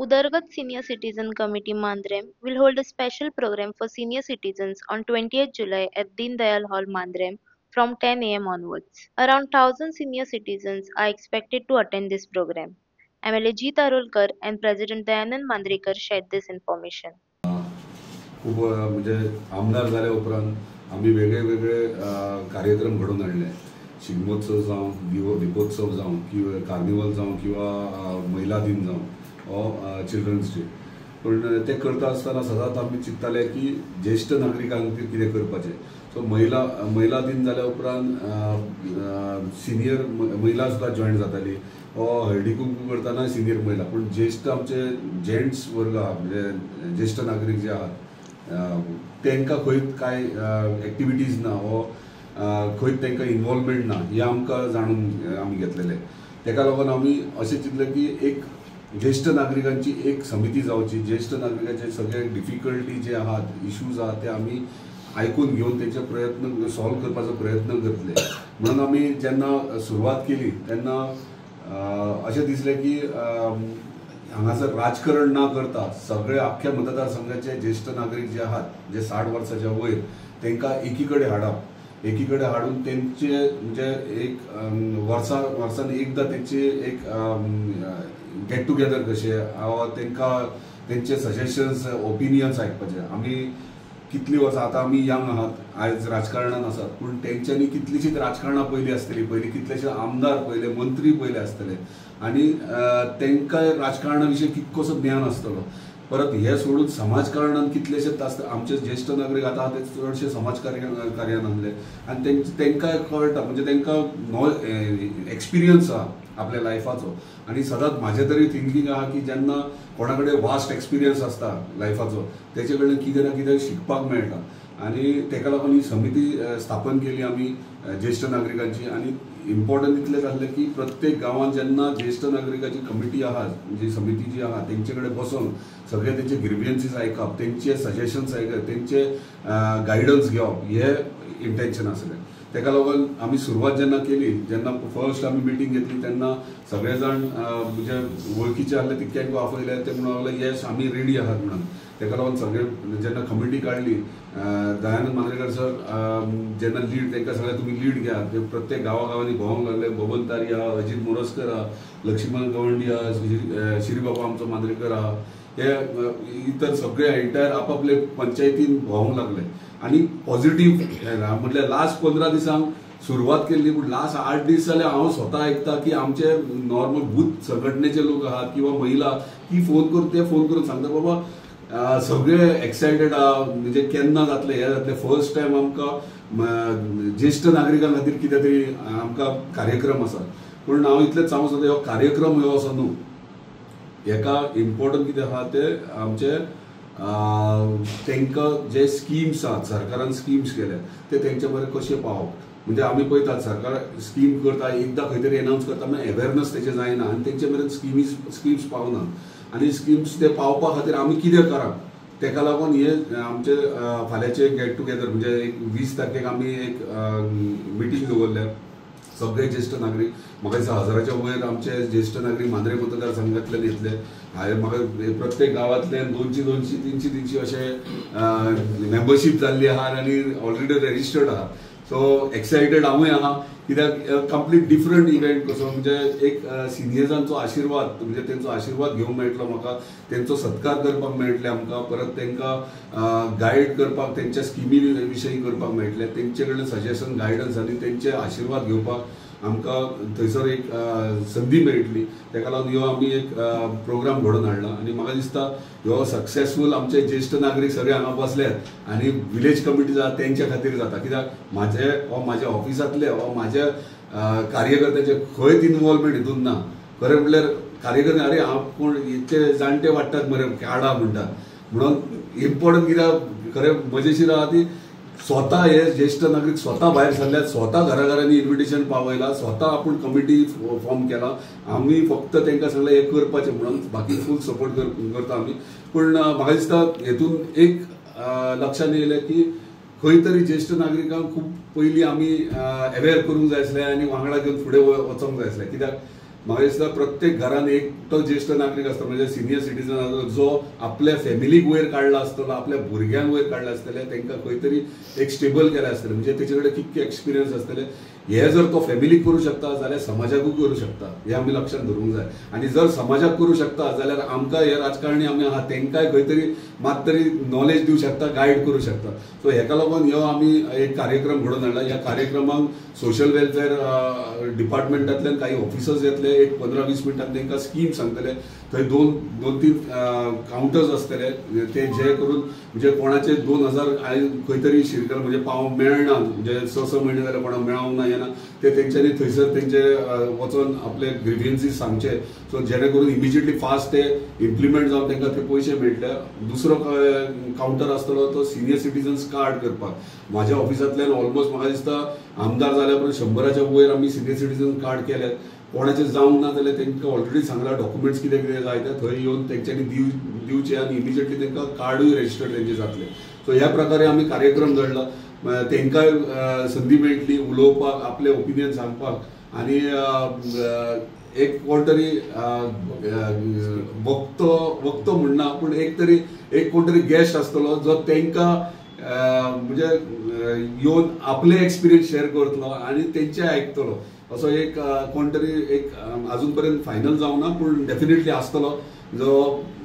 Udargat Senior Citizen Committee Mandrem will hold a special program for senior citizens on 20th July at Deen Dayal Hall Mandrem from 10 a.m. onwards. Around 1000 senior citizens are expected to attend this program. MLA G. Tarolkar and President Dayanand Mandrekar shared this information. खूप म्हणजे आमदार झाल्या उपरांत आम्ही वेगळे वेगळे कार्यक्रम घडवून आणले. शिगमोत्सव जावं, दीपोत्सव जावं किंवा कार्निवल जावं किंवा महिला दिन जावं चिल्ड्रन्स डे. पण ते करता आसतना सदांच आमी चिंतताले की ज्येष्ठ नागरिकांक कितें करपाचें. सो महिला दिन जाल्या उपरांत सिनियर महिला सुद्दां जॉयन जाताली. हळदी कुंकू करतना सिनियर महिला, पण ज्येष्ठ आमचे जेंट्स वर्ग आहा म्हणजे ज्येष्ठ नागरिक जे आहात तांकां खंय कांय एक्टिविटीज ना वा खंय तांकां इन्वॉल्वमेंट ना हें आमकां जाणून आमी घेतलेले. ताका लागून आमी अशें चिंतलें की एक ज्येष्ठ नागरिकांची एक समिती जावची. ज्येष्ठ नागरिकांचे सगळे डिफिकल्टी जे आहात, इश्यूज आहात ते आमी आयकून घेवन तेचे प्रयत्न सॉल्व करपाचो प्रयत्न करतले. म्हणून आमी जेन्ना सुरवात केली तेन्ना अशें दिसलें की हांगासर राजकारण ना करता सगळे आख्ख्या मतदारसंघाचे ज्येष्ठ नागरिक जे आहात जे 60 वर्सांच्या वयर तांकां एकीकडे हाडप. एकीकडे हाडून तेंचे म्हणजे एक वर्सान एकदां तेंचे एक गेट टुगेदर कशें तांकां तेंचे सजेशन्स ओपिनियन्स आयकपाचे. आमी कितलीं वर्सां आतां आमी यंग आहात, आयज राजकारणांत आसात, पूण तेंच्यांनी कितलींशींच राजकारणां पयलीं आसतलीं. पयलीं कितलेशे आमदार पयले, मंत्री पयले आसतले आनी तांकां राजकारणा विशीं कितकोसो ज्ञान आसतलो. परत हे सोडून समाजकारणांत कितलेशेच आसता. आमचे ज्येष्ठ नागरीक आतां ते चडशे समाजकार्यान आसले आनी तांकां कळटा म्हणजे तांकां एक्सपिरियन्स आहा आपल्या लायफाचो. आनी सदांच म्हाजें तरी थिंकींग आहा की जेन्ना कोणा कडेन वास्ट एक्सपिरियन्स आसता लायफाचो तेचे कडल्यान कितें ना कितें शिकपाक मेळटा. आनी ताका लागून ही समिती स्थापन केली आमी ज्येष्ठ नागरिकांची. आनी इम्पॉर्टंट इतलें जाल्लें की प्रत्येक गांवांत जेन्ना ज्येष्ठ नागरिकाची कमिटी आहा, जी समिती जी आहा तेंचे कडेन बसून सगळे तेंचे ग्रिवियन्सीस आयकप, तेंचे सजेशन्स आयकप, तेंचे गायडन्स घेवप हे इंटेन्शन आसलें. ताका लागून आमी सुरवात जेन्ना केली, जेन्ना फर्स्ट आमी मिटींग घेतली तेन्ना सगळे जाण म्हणजे वळखीचे आसले तितक्यांक आपयले. ते म्हणून लागले येस आमी रेडी आहात म्हणून. ताका लागून सगळे जेन्ना कमिटी काडली, दयानंद मांद्रेकर सर जेन्ना लीड तांकां सगळ्या तुमी लीड घेयात. ते प्रत्येक गांवांनी भोंवंक लागले. बबन तारी आहा, अजीत मोरजकर आहा, लक्ष्मण गवंडी आहा, श्रीबाबा आमचो मांद्रेकर आहा, हे इतर सगळे एंटायर आपापले पंचायतीन भोंवंक लागले. आनी पॉझिटिव्ह म्हटल्यार लास्ट 15 दिसांक सुरवात केल्ली, पूण लास्ट 8 दीस जाल्यार हांव स्वता आयकता की आमचे नॉर्मल बूथ संघटनेचे लोक आहात किंवा महिला की फोन करून सांगता बाबा सगळे एक्सायटेड आहा म्हणजे केन्ना जातले हे जातले. फर्स्ट टायम आमकां ज्येष्ठ नागरिकां खातीर कितें तरी आमकां कार्यक्रम आसा. पूण हांव इतलेंच सांगूंक सोदता हो कार्यक्रम ह्यो असो न्हू. हेका इम्पॉर्टंट कितें आहा ते आमचे तांकां जे स्किम्स आहात, सरकारान स्किम्स केल्या ते तेंच्या बरें कशे पावप. म्हणजे आमी पळयतात सरकार स्कीम करता, एकदां खंय तरी एनावन्स करता, मागीर अवेरनस तेचे जायना आनी तेंचे मेरेन स्किम्स पावना. आनी स्किम्स ते पावपा खातीर आमी कितें करप. ताका लागून हे आमचे फाल्यांचे गेट टुगेदर म्हणजे एक 20 तारखेक आमी एक मिटींग दवरल्या. सगळे ज्येष्ठ नागरीक म्हाका दिसता 1000च्या वयर आमचे ज्येष्ठ नागरीक मांद्रे मतदारसंघांतल्यान येतले. हांवें म्हाका प्रत्येक गांवांतल्यान 200 300 अशे मेंबरशीप जाल्ली आहा आनी ऑलरेडी रजिस्टर्ड आहा. सो एक्सायटेड हांवूय आहा कित्याक कंप्लीट डिफरंट इव्हेंट कसो म्हणजे एक सिनियर्सांचो आशिर्वाद म्हणजे तेंचो आशिर्वाद घेवंक मेळटलो म्हाका. तेंचो सत्कार करपाक मेळटले आमकां. परत तांकां गायड करपाक तेंच्या स्किमी विशयी करपाक मेळटले. तेंचे कडल्यान सजेशन गायडन्स आनी तेंचे आशिर्वाद घेवपाक आमकां थंयसर एक संदी मेळटली. ताका लागून ह्यो आमी एक प्रोग्राम घडोवन हाडला आनी म्हाका दिसता ह्यो सक्सेसफूल आमचे ज्येष्ठ नागरीक सगळे हांगा बसल्यात आनी विलेज कमिटी जाता तेंच्या खातीर जाता. कित्याक म्हाज्या ऑफिसांतले म्हाज्या कार्यकर्त्याचे खंयच इन्वॉल्वमेंट हितून ना. खरें म्हणल्यार कार्यकर्ते अरे हांव कोण इतके जाणटे वाडटात मरे हाडा म्हणटा. म्हणून इम्पॉर्टंट कित्याक खरें मजेशीर आहा ती स्वता हे ज्येष्ठ नागरिक स्वता भायर सरल्यात, स्वता घराघरांनी इन्विटेशन पावयला, स्वता आपूण कमिटी फॉर्म केला. आमी फक्त तांकां सांगलें हें करपाचें म्हणून बाकी फूल सपोर्ट करता आमी. पूण म्हाका दिसता हेतून एक लक्षांत येयलें की खंय तरी ज्येष्ठ नागरिकांक खूब पयलीं आमी अवेर करूंक जाय आसलें आनी वांगडा घेवन फुडें वचोंक जाय आसलें. कित्याक म्हाका दिसता प्रत्येक घरान एक तो ज्येष्ठ नागरीक आसता म्हणजे सिनियर सिटीजन आसता जो आपल्या फॅमिलीक वयर काडला आसतलो, आपल्या भुरग्यांक वयर काडला आसतले, तांकां खंय तरी एक स्टेबल केलें आसतलें, म्हणजे तेचे कडेन कितके एक्सपिरियन्स आसतले. हे जर तो फॅमिलीक करू शकता जाल्यार समाजाकूय करू शकता, हे आमी लक्षात धरूंक जाय. आनी जर समाजाक करू शकता जाल्यार आमकां हे राजकारणी आमी आहा तांकांय खंय तरी मात तरी नॉलेज दिवं शकता, गायड करू शकता. सो हेका लागून ह्यो आमी एक कार्यक्रम घडोवन हाडला. ह्या कार्यक्रमाक सोशल वेलफेअर डिपार्टमेंटांतल्यान काही ऑफिसर्स येतले, एक 15-20 मिनटांनी तांकां स्कीम सांगतले. थंय 2-3 काउंटर्स आसतले, ते जे करून म्हणजे कोणाचे 2000 खंय तरी शिरकल म्हणजे पावंक मेळना, म्हणजे 6 म्हयने जाल्यार कोणाक मेळोंक ना येना, ते तेंच्यांनी थंयसर तेंचे वचून आपले ग्रिव्हियन्सीस सांगचे. सो जेणे करून इमिजिएटली फास्ट ते इम्प्लिमेंट जावन तांकां ते पयशे मेळटले. दुसरो काउंटर आसतलो तो सिनियर सिटीजन्स कार्ड करपाक. म्हाज्या ऑफिसांतल्यान ऑलमोस्ट म्हाका दिसता आमदार जाल्या उपरांत 100च्या वयर आमी सिनियर सिटीजन कार्ड केल्यात. कोणाचे जावंक ना जाल्यार तांकां ऑलरेडी सांगला डॉक्युमेंट्स कितें कितें जाय ते थंय येवन तेंच्यांनी दिवचे आनी इमिजिएटली तांकां कार्डूय रजिस्टर तेंचे जातले. सो ह्या प्रकारे आमी कार्यक्रम घडला. तांकांय संदी मेळटली उलोवपाक, आपले ओपिनियन सांगपाक. आनी एक कोण तरी वक्तो म्हणना पूण एक कोण तरी गेस्ट आसतलो जो तांकां म्हणजे येवन आपले एक्सपिरियन्स शेअर करतलो आनी तेंचे आयकतलो. असो एक कोण तरी एक अजून पर्यंत फायनल जावना पूण डेफिनेटली आसतलो जो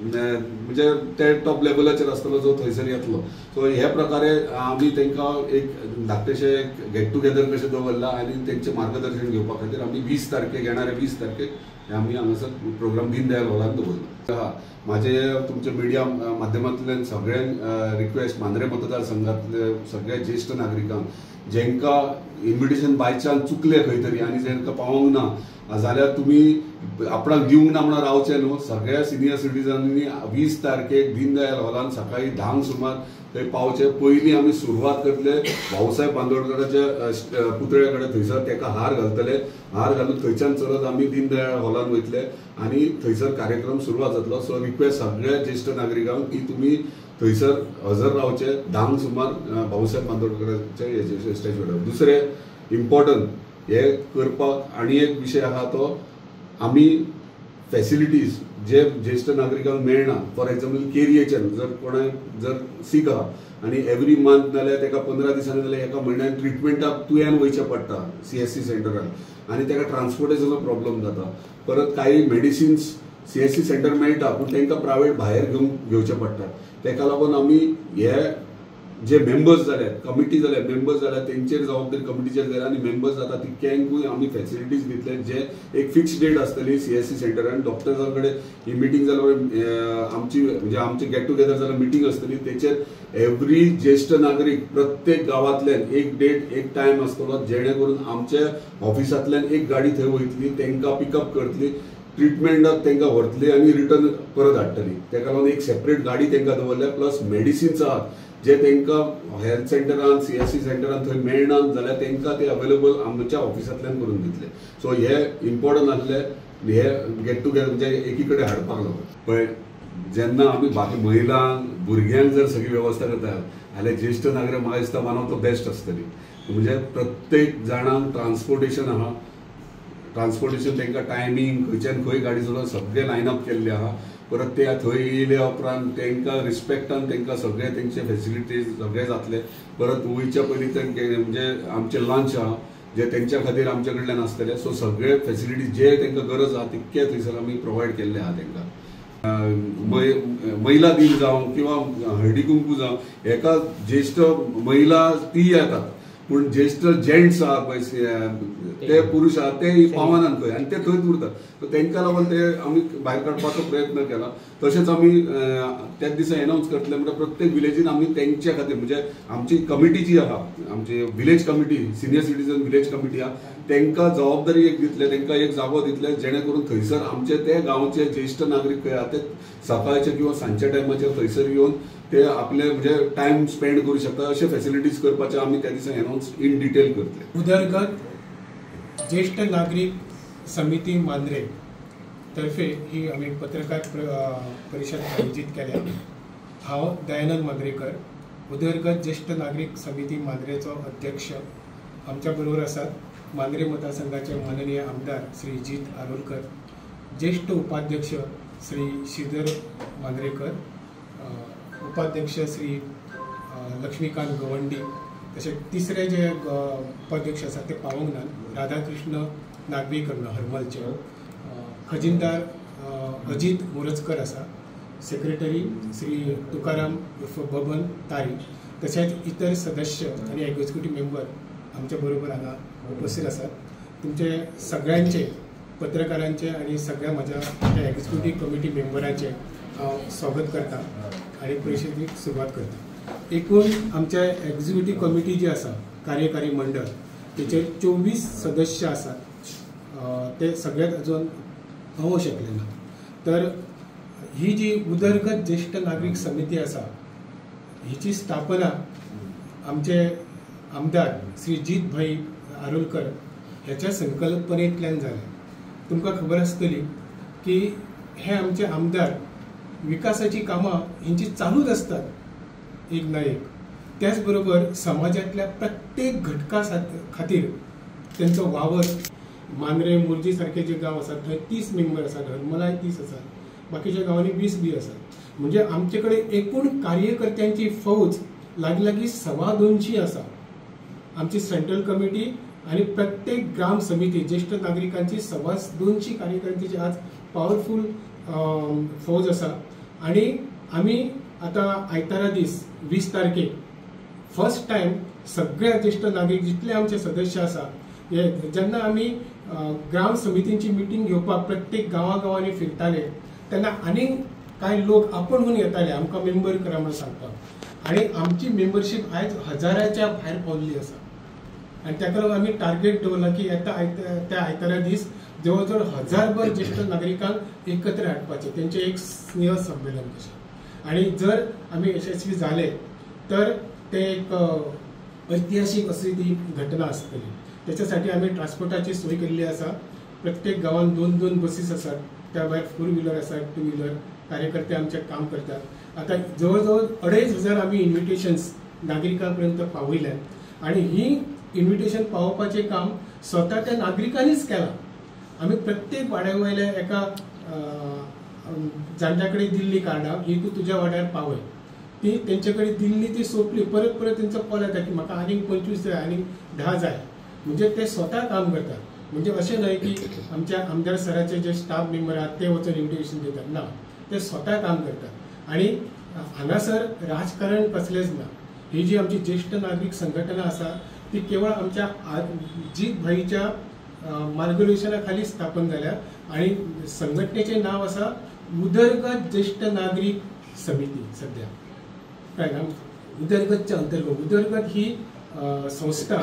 म्हणजे ते टॉप लेवलाचेर आसतलो जो थंयसर येतलो. सो हे प्रकारे आमी तांकां एक धाकटेशे गेट टुगेदर कशें दवरला आनी तेंचे मार्गदर्शन घेवपा खातीर आमी 20 तारखेक येणाऱ्या 20 तारखेक आमी हांगासर प्रोग्राम दीनदयाल हॉलांत दवरला. म्हाजे तुमचे मिडिया माध्यमांतल्यान सगळ्यांक रिक्वेस्ट, मांद्रे मतदारसंघांतले सगळ्या ज्येश्ठ नागरिकांक जेंकां इन्विटेशन बाय चान्स चुकले खंय तरी आनी जेंकां पावोंक ना जाल्यार तुमी आपणाक दिवंक ना म्हणून रावचे न्हू. सगळ्या सिनियर सिटीजनांनी 20 तारखेक दीनदयाल हॉलांत सकाळी 10 सुमार थंय पावचे. पयलीं आमी सुरवात करतले भाऊसाहेब बांदोडकराच्या पुतळ्या कडेन, थंयसर ताका हार घालतले. हार घालून थंयच्यान चलत आमी दीनदयाळ हॉलांत वयतले आनी थंयसर कार्यक्रम सुरवात जातलो. सो रिक्वेस्ट सगळ्या ज्येश्ठ नागरिकांक की तुमी थंयसर हजर रावचे 10 सुमार भाऊसाहेब बांदोडकराच्या हेचे स्टॅच्यूर. दुसरें इम्पॉर्टंट हे करपाक आनी एक विशय आहा तो आमी फॅसिलिटीज जे ज्येश्ठ नागरिकांक मेळना. फॉर एक्झाम्पल केरीएचएन जर कोणाक जर सीक आहा आनी एवरी मंथ नाल्यार ताका 15 दिसांनी नाल्यार एका म्हयन्यान ट्रिटमेंटाक तुयेन वयचें पडटा CSC सेंटरान आनी ताका ट्रान्सपोर्टेशनाचो प्रॉब्लेम जाता. परत काही मेडिसिन्स CSC सेंटर मेळटा पूण तांकां प्रायवेट भायर घेवचे पडटा. ताका लागून आमी हे जे मेंबर्स जाल्यात, कमिटी जाल्यात, मेंबर्स जाल्यात, तेंचेर जबाबदारी कमिटीचेर जाल्या आनी मेंबर्स जाता तितक्यांकूय आमी फॅसिलिटीज दितले. जे एक फिक्स डेट आसतली CSC सेंटरान डॉक्टर्सां कडेन ही मिटींग जाल्यार आमची म्हणजे आमचे गेट टुगेदर जाल्यार मिटींग आसतली. तेचेर एवरी ज्येश्ठ नागरीक प्रत्येक गांवांतल्यान एक डेट एक टायम आसतलो जेणे करून आमच्या ऑफिसांतल्यान एक गाडी थंय वयतली, तांकां पिकअप करतली, ट्रिटमेंटाक तांकां व्हरतली आनी रिटर्न परत हाडटली. ताका लागून एक सेपरेट गाडी तांकां दवरल्या. प्लस मेडिसिन्स आहात जे तांकां हेल्थ सेंटरान CSC सेंटरान थंय मेळना जाल्यार तांकां ते अवेलेबल आमच्या ऑफिसांतल्यान करून दितले. सो हे इम्पॉर्टंट आसले हे गेट टुगेदर म्हणजे एकी कडेन हाडपाक लागून. पळय जेन्ना आमी बाकी महिलांक भुरग्यांक जर सगळी वेवस्था करता जाल्यार ज्येश्ठ नागरीक म्हाका दिसता वन ऑफ द बेस्ट आसतली. म्हणजे प्रत्येक जाणांक ट्रान्सपोर्टेशन आहा, ट्रान्सपोर्टेशन तांकां टायमींग खंयच्यान खंय गाडी चलोवन सगळे लायनअप केल्ले आहा. परत ते थंय येयले उपरांत तांकां रिस्पेक्टान तांकां सगळे तेंचे फॅसिलिटीज सगळे जातले. परत वयच्या पयलीं म्हणजे आमचे लंच आहा जे तेंच्या खातीर आमचे कडल्यान आसतले. सो सगळे फॅसिलिटीज जे तांकां गरज आहा तितके थंयसर आमी प्रोवायड केल्ले आहा तांकां. महिला दिन जावं किंवा हळदी कुंकू जावं हेका ज्येश्ठ महिला ती येतात पूण ज्येश्ठ जेंट्स आहा पळय ते पुरुष आहा ते पावनान खंय आनी ते थंयच उरतात. सो तांकां लागून ते आमी भायर काडपाचो प्रयत्न केला. तशेंच आमी त्याच दिसा एनावन्स करतले म्हणजे प्रत्येक विलेजीन आमी तेंच्या खातीर म्हणजे आमची कमिटी जी आहा आमची village committee senior citizen village committee आहा तांकां जबाबदारी एक दितले, तांकां एक जागो दितले जेणे करून थंयसर आमचे ते गांवचे ज्येश्ठ नागरीक खंय आहा ते सकाळचे किंवा सांजच्या टायमाचेर थंयसर येवन ते आपले म्हणजे टायम स्पेंड करू शकता. अशे फॅसिलिटीज करपाचे आमी त्या दिसा एनावन्स इन डिटेल करतले. उदरगत ज्येष्ठ नागरिक समिती मांद्रे तर्फे ही आमी पत्रकार परिशद आयोजीत केल्या. हांव दयानंद मांद्रेकर, उदरगत ज्येष्ठ नागरिक समिती मांद्रेचो अध्यक्ष. आमच्या बरोबर आसात मांद्रे मतदारसंघाचे माननीय आमदार श्री जित आरोलकर, ज्येष्ठ उपाध्यक्ष श्री श्रीधर मांद्रेकर, उपाध्यक्ष श्री लक्ष्मीकांत गवंडी, तसेच तिसरे जे उपाध्यक्ष आसा ते पावोंक ना, राधाकृष्ण नागवेकर हरमलचे, खजिनदार अजित मोरजकर आसा, सेक्रेटरी श्री तुकाराम उर्फ बबन तारी, तशेंच इतर सदस्य आणि एक्झिक्युटिव्ह मेंबर आमच्या बरोबर हांगा उपस्थित आसात. तुमचे सगळ्यांचे पत्रकारांचे आणि सगळ्या माझ्या एक्झिक्युटिव्ह कमिटी मेंबरांचे हांव स्वागत करता आणि परिशदेक सुरवात करता. एकूण आमच्या एक्झिक्युटिव्ह कमिटी जी आसा, कार्यकारी मंडळ, तेचे 24 सदस्य आसात. ते सगळ्यात अजून पावूंक शकले ना. तर ही जी उदरगत ज्येष्ठ नागरिक समिती आसा, हिची स्थापना आमचे आमदार श्री जित भाई आरोलकर ह्याच्या संकल्पनेंतल्यान जालें. तुमकां खबर आसतली की हे आमचे आमदार विकासाची कामां हेंची चालूच असतात एक ना एक. त्याच बरोबर समाजातल्या प्रत्येक घटका खातीर तेंचो वावर, मांद्रे मुर्जी सारखे जे गांव आसात थंय 30 मेंबर आसात, हरमलाय 30 आसात, बाकीच्या गांवांनी 20 बी आसात. म्हणजे आमचे कडेन एकूण कार्यकर्त्यांची फौज लागीं 250 आसा. आमची सेंट्रल कमिटी आणि प्रत्येक ग्राम समिती ज्येष्ठ नागरिकांची 250 कार्यकर्त्यांची आज पॉवरफुल फौज आसा. आणि आम्ही आता आयतारा दीस 20 तारखेक फर्स्ट टायम सगळ्या ज्येष्ठ नागरिक जितले आमचे सदस्य आसा, जेन्ना आमी ग्राम समितींची मिटींग घेवपाक प्रत्येक गांवांनी फिरताले, तेन्ना आनीक कांय लोक आपूणहून येताले आमकां मेंबर करा म्हणून सांगपाक. आणि आमची मेंबरशीप आयज 1000च्या भायर पावल्ली आसा. आणि ताका लागून आमी टार्गेट दवरला की त्या आयतारा दीस जवळ जवळ 1000 ज्येष्ठ नागरिकांक एकत्र हाडपाचे, तेंचे एक स्नेह संमेलन कशें. आणि जर आमी यशस्वी जाले तर ते एक ऐतिहासीक अशी ती घटना आसतली. त्याच्यासाठी आम्ही ट्रान्सपोर्टाची सोय केल्ली आसा. प्रत्येक गावात 2-2 बसीस आसात, त्या भायर 4 व्हिलर आसात, 2 व्हिलर. कार्यकर्ते आमचे काम करतात. आता जवळजवळ 2500 आम्ही इन्व्हिटेशन्स नागरिकांपर्यंत पावयल्यात. आणि ही इन्व्हिटेशन पावोवपाचें काम स्वता त्या नागरिकांनीच केलां. आम्ही प्रत्येक वाड्या वयल्या एका जाणट्या कडेन दिल्ली कार्डां, ही तूं तुज्या वाड्यार पावय, ती तेंचे कडेन दिल्ली, ती सोंपली, परत तेंचो कॉल येता की म्हाका आनीक 25 जाय, आनीक 10 जाय. म्हणजे ते स्वता काम करतात. म्हणजे अशें न्हय की आमच्या आमदार सराचे जे स्टाफ मेंबर आहात ते वचून इन्व्हिटेशन दितात, ना, ते स्वता काम करतात. आणि हांगासर राजकारण कसलेंच ना. ही जी आमची ज्येष्ठ नागरिक संघटना आसा ती केवळ आमच्या जित भाईच्या मार्गदर्शना खाली स्थापन जाल्या. आणि संघटनेचे नाव आसा उदरगत ज्येष्ठ नागरिक समिती. सध्या काय ना, उदरगतच्या अंतर्गत, उदरगत ही संस्था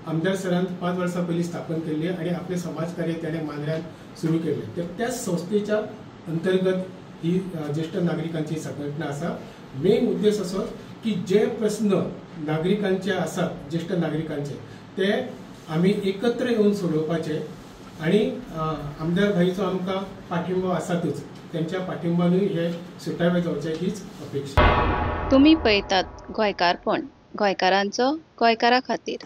आमदार सरान 5 वर्सां पयलीं स्थापन केल्ली आणि आपले समाजकार्य त्याने मांद्र्यात सुरू केले. तर त्याच संस्थेच्या अंतर्गत ही ज्येष्ठ नागरिकांची संघटना आसा. मेन उद्देश असो की जे प्रश्न नागरिकांचे आसात, ज्येष्ठ नागरिकांचे, ते आम्ही एकत्र येऊन सोडवपाचे. आणि आमदार भाईचो आमकां पाठिंबा आसातच, त्यांच्या पाठिंबानूय हे सुटावे जावचे हीच अपेक्षा. तुम्ही पळयतात गोंयकारपण, गोंयकारांचो गोंयकारा खातीर.